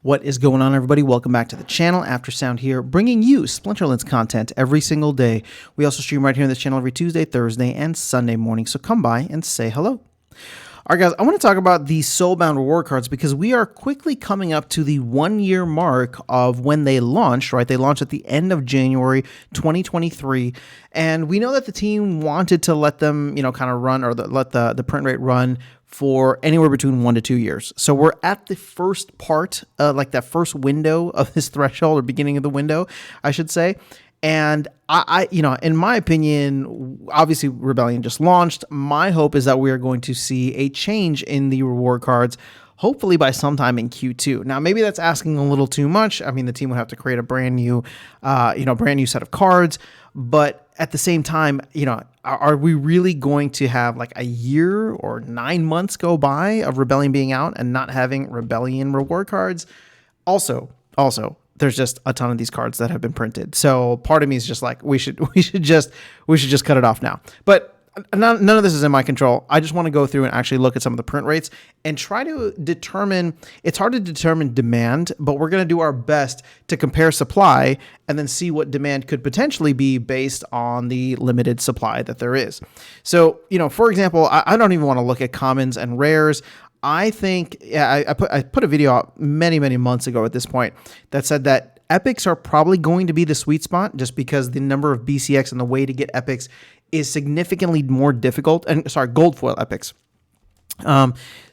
What is going on, everybody? Welcome back to the channel. Aftersound here, bringing you Splinterlands content every single day. We also stream right here on this channel every Tuesday, Thursday, and Sunday morning, so come by and say hello. All right, guys, I want to talk about the Soulbound reward cards because we are quickly coming up to the 1-year mark of when they launched, right? They launched at the end of January 2023, and we know that the team wanted to let them, kind of run, or let the print rate run for anywhere between 1 to 2 years. So we're at the first part, like that first window of this threshold, or beginning of the window, I should say. And I, in my opinion, obviously Rebellion just launched. My hope is that we are going to see a change in the reward cards, hopefully by sometime in Q2. Now, maybe that's asking a little too much. I mean, the team would have to create a brand new set of cards. But at the same time, are we really going to have like a year or 9 months go by of Rebellion being out and not having Rebellion reward cards? Also, there's just a ton of these cards that have been printed. So part of me is just like, we should just cut it off now. But none of this is in my control. I just want to go through and actually look at some of the print rates and try to determine, it's hard to determine demand, but we're going to do our best to compare supply and then see what demand could potentially be based on the limited supply that there is. So, for example, I don't even want to look at commons and rares. I think, I put a video out many months ago at this point that said that epics are probably going to be the sweet spot just because the number of BCX and the way to get epics is significantly more difficult. And gold foil epics.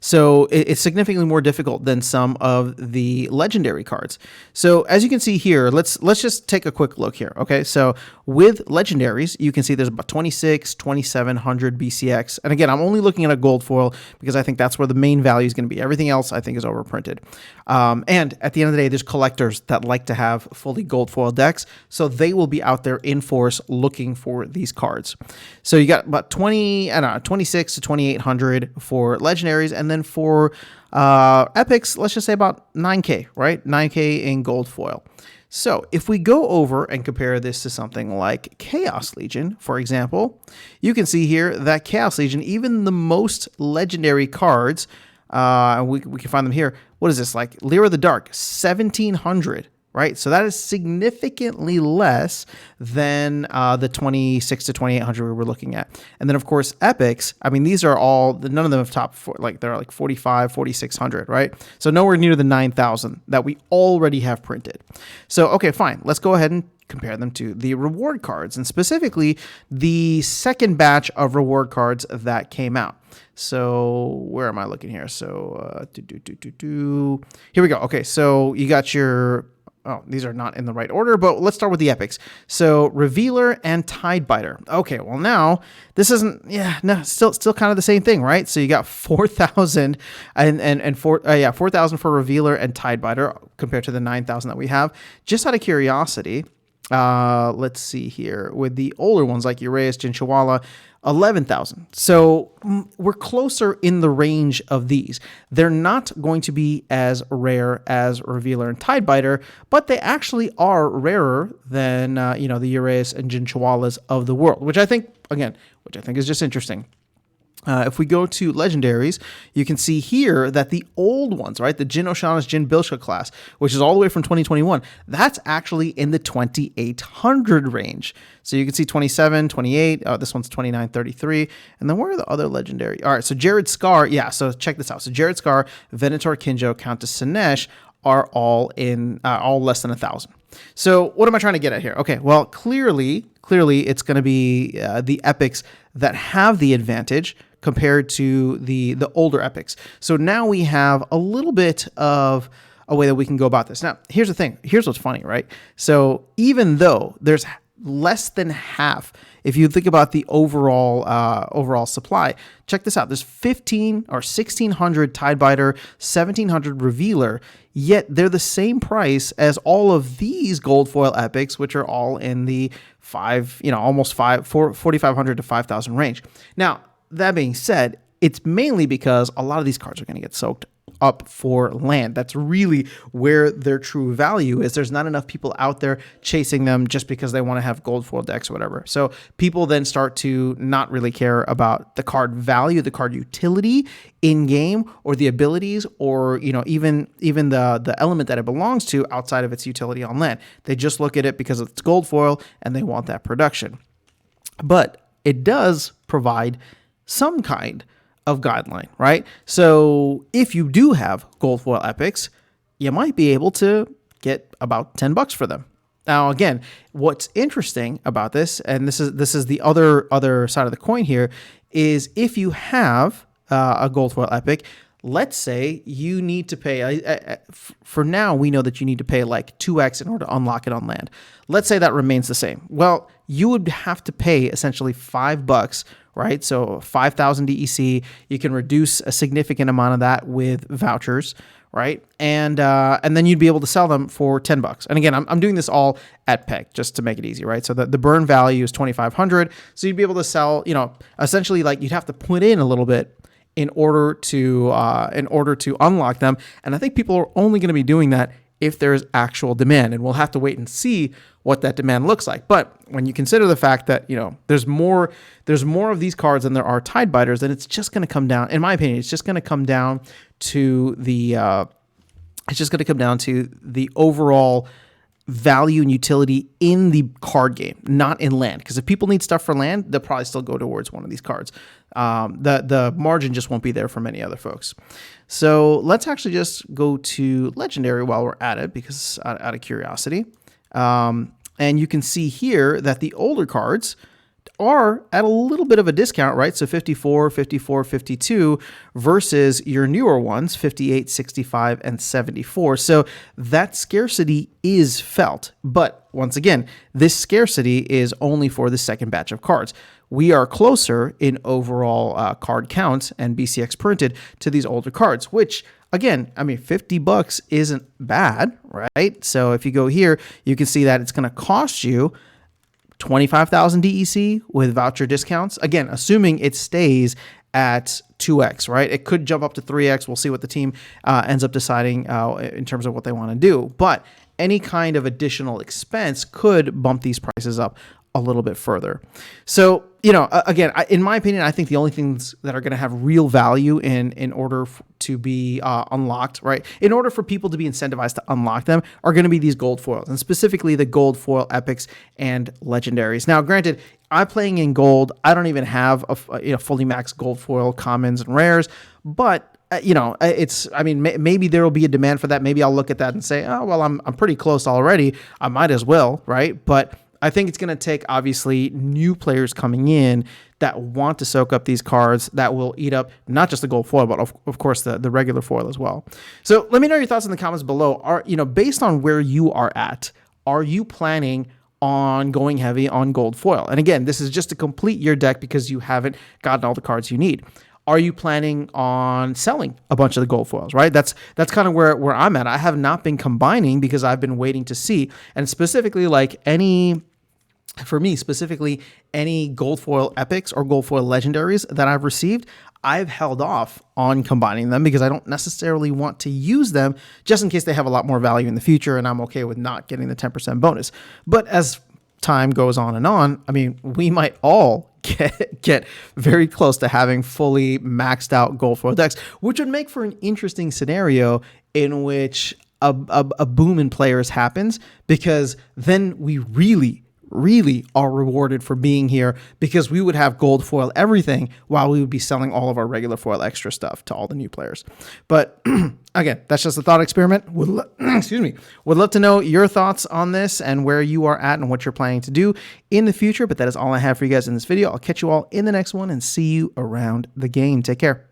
So it's significantly more difficult than some of the legendary cards. So as you can see here, let's just take a quick look here. Okay. So with legendaries, you can see there's about 2,700 BCX. And again, I'm only looking at a gold foil because I think that's where the main value is going to be. Everything else I think is overprinted. And at the end of the day, there's collectors that like to have fully gold foil decks. So they will be out there in force looking for these cards. So you got about 26 to 2,800 for legendaries, and then for epics, let's just say about 9K, right? 9K in gold foil. So if we go over and compare this to something like Chaos Legion, for example, you can see here that Chaos Legion, even the most legendary cards, we can find them here. What is this? Like Lyra the Dark, 1,700. Right, so that is significantly less than the 26 to 2,800 we were looking at. And then, of course, epics. I mean, these are all, none of them have top four, like they're like 45, 4,600, right? So nowhere near the 9,000 that we already have printed. So, okay, fine. Let's go ahead and compare them to the reward cards, and specifically the second batch of reward cards that came out. So where am I looking here? So here we go. Okay, so you got your... Oh, these are not in the right order, but let's start with the epics. So Revealer and Tidebiter. Okay, well now this isn't, still kind of the same thing, right? So you got 4,000 and 4,000 for Revealer and Tidebiter compared to the 9,000 that we have. Just out of curiosity, let's see here with the older ones like Uraeus, Jinchawala, 11,000. So we're closer in the range of these. They're not going to be as rare as Revealer and Tidebiter, but they actually are rarer than the Uraeus and Jinchawalas of the world, which I think is just interesting. If we go to legendaries, you can see here that the old ones, right, the Jin Oshanis, Jin Bilska class, which is all the way from 2021, that's actually in the 2,800 range. So you can see 27, 28, this one's 29, 33, and then where are the other legendary? All right, so Jared Scar, so check this out. So Jared Scar, Venator, Kinjo, Countess Sinesh are all less than 1,000. So what am I trying to get at here? Okay, well, clearly it's going to be the epics that have the advantage compared to the older epics. So now we have a little bit of a way that we can go about this. Now, here's the thing. Here's what's funny, right? So even though there's less than half, if you think about the overall supply, check this out. There's 1,600 Tidebiter, 1,700 Revealer, yet they're the same price as all of these gold foil epics, which are all in the 4,500 to 5,000 range. Now, that being said, it's mainly because a lot of these cards are going to get soaked up for land. That's really where their true value is. There's not enough people out there chasing them just because they want to have gold foil decks or whatever. So people then start to not really care about the card value, the card utility in game, or the abilities, or even the element that it belongs to outside of its utility on land. They just look at it because it's gold foil and they want that production. But it does provide some kind of guideline, right? So if you do have gold foil epics, you might be able to get about $10 for them. Now, again, what's interesting about this, and this is the other side of the coin here, is if you have a gold foil epic, let's say you need to pay, for now, we know that you need to pay like 2x in order to unlock it on land. Let's say that remains the same. Well, you would have to pay essentially $5, right? So 5,000 DEC, you can reduce a significant amount of that with vouchers, right? And then you'd be able to sell them for $10. And again, I'm doing this all at peg just to make it easy, right? So the burn value is 2,500. So you'd be able to sell, essentially like you'd have to put in a little bit in order to unlock them. And I think people are only going to be doing that if there's actual demand, and we'll have to wait and see what that demand looks like. But when you consider the fact that there's more of these cards than there are Tidebiters, then it's just going to come down, in my opinion, it's just going to come down to the overall value and utility in the card game, not in land. Because if people need stuff for land, they'll probably still go towards one of these cards. The margin just won't be there for many other folks. So let's actually just go to Legendary while we're at it, because out of curiosity. And you can see here that the older cards are at a little bit of a discount, right? So 54, 54, 52 versus your newer ones, 58, 65, and 74. So that scarcity is felt. But once again, this scarcity is only for the second batch of cards. We are closer in overall card count and BCX printed to these older cards, which again, I mean, $50 isn't bad, right? So if you go here, you can see that it's going to cost you 25,000 DEC with voucher discounts. Again, assuming it stays at 2x, right? It could jump up to 3x. We'll see what the team ends up deciding in terms of what they want to do. But any kind of additional expense could bump these prices up a little bit further. So, again, in my opinion, I think the only things that are going to have real value in order to be unlocked, right, in order for people to be incentivized to unlock them, are going to be these gold foils, and specifically the gold foil epics and legendaries. Now, granted, I'm playing in gold. I don't even have a fully maxed gold foil commons and rares, but maybe there will be a demand for that. Maybe I'll look at that and say, oh, well, I'm pretty close already. I might as well, right? But I think it's going to take, obviously, new players coming in that want to soak up these cards that will eat up not just the gold foil, but of course the regular foil as well. So let me know your thoughts in the comments below. Based on where you are at, are you planning on going heavy on gold foil? And again, this is just to complete your deck because you haven't gotten all the cards you need. Are you planning on selling a bunch of the gold foils, right? That's kind of where I'm at. I have not been combining because I've been waiting to see. And specifically, for me, any gold foil epics or gold foil legendaries that I've received, I've held off on combining them because I don't necessarily want to use them just in case they have a lot more value in the future, and I'm okay with not getting the 10% bonus. But as time goes on, I mean, we might all get very close to having fully maxed out gold foil decks, which would make for an interesting scenario in which a boom in players happens, because then we really are rewarded for being here, because we would have gold foil everything while we would be selling all of our regular foil extra stuff to all the new players. But again, that's just a thought experiment. Would love to know your thoughts on this and where you are at and what you're planning to do in the future. But that is all I have for you guys in this video. I'll catch you all in the next one and see you around the game. Take care.